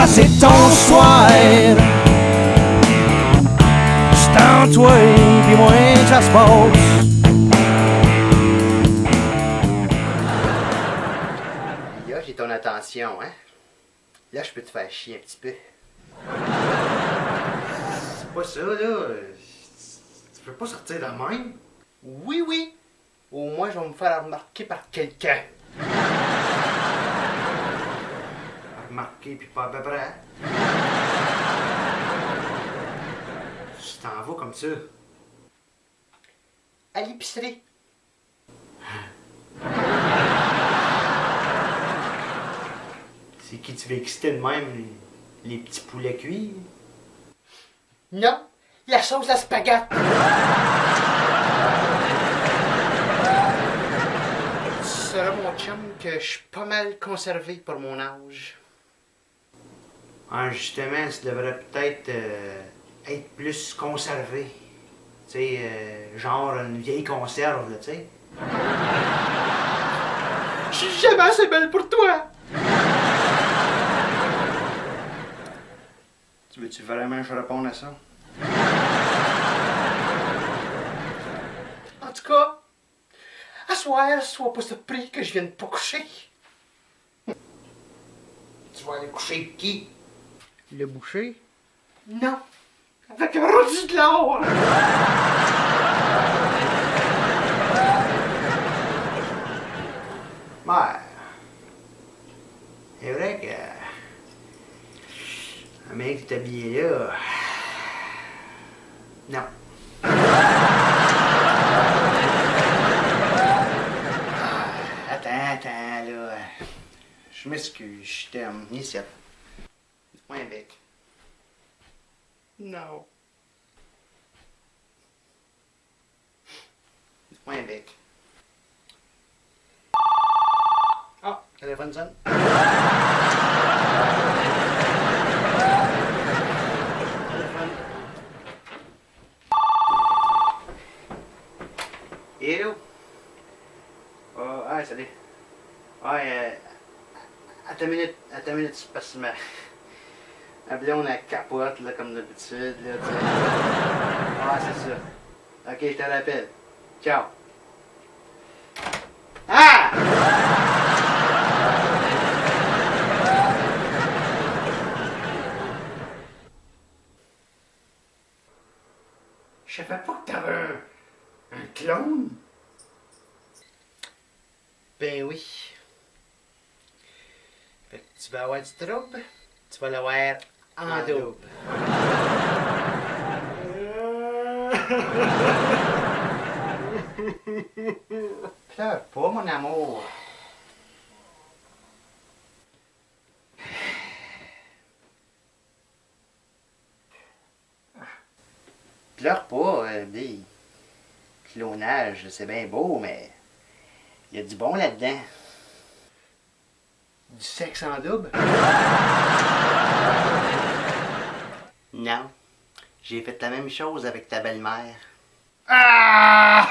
toi c'est ton soir. C'est en toi pis moi que ça se passe. Là, j'ai ton attention, hein? Là, je peux te faire chier un petit peu. C'est pas ça, là. Tu peux pas sortir de même. Oui, oui. Au moins, je vais me faire remarquer par quelqu'un. Remarquer, puis pas à peu près. Tu t'en vas comme ça. À l'épicerie. C'est qui tu veux exciter de même, les petits poulets cuits? Non, la sauce à spaghette. Tu sauras, mon chum, que je suis pas mal conservé pour mon âge. Ah, justement, tu devrais peut-être être plus conservé. Tu sais, genre une vieille conserve, là, tu sais. Je suis jamais assez belle pour toi! Tu veux-tu vraiment que je réponde à ça? En tout cas, à soir, sois pas surpris que je vienne pas coucher. Tu vas aller coucher avec qui? Le boucher? Non, avec un rendu de l'or! Ouais. C'est vrai que... un mec qui est habillé là... Non. Attends, là. Je m'excuse, je t'aime. Ici. Dis-moi un bec. Non. Dis-moi un bec. Ah, téléphone sonne. Hello? Ah, salut. Ouais, attends une minute, c'est parce que ma blonde, elle capote, là, comme d'habitude, là, tu sais. Ah, c'est ça. Ok, je te rappelle. Ciao. Ah! Je savais pas que t'avais un clone. Ben oui. Fait que tu vas avoir du trouble, tu vas l'avoir en double. Pleure pas, mon amour. Pleure pas, des clonages, c'est bien beau, mais il y a du bon là-dedans. Du sexe en double? Non. J'ai fait la même chose avec ta belle-mère. Ah!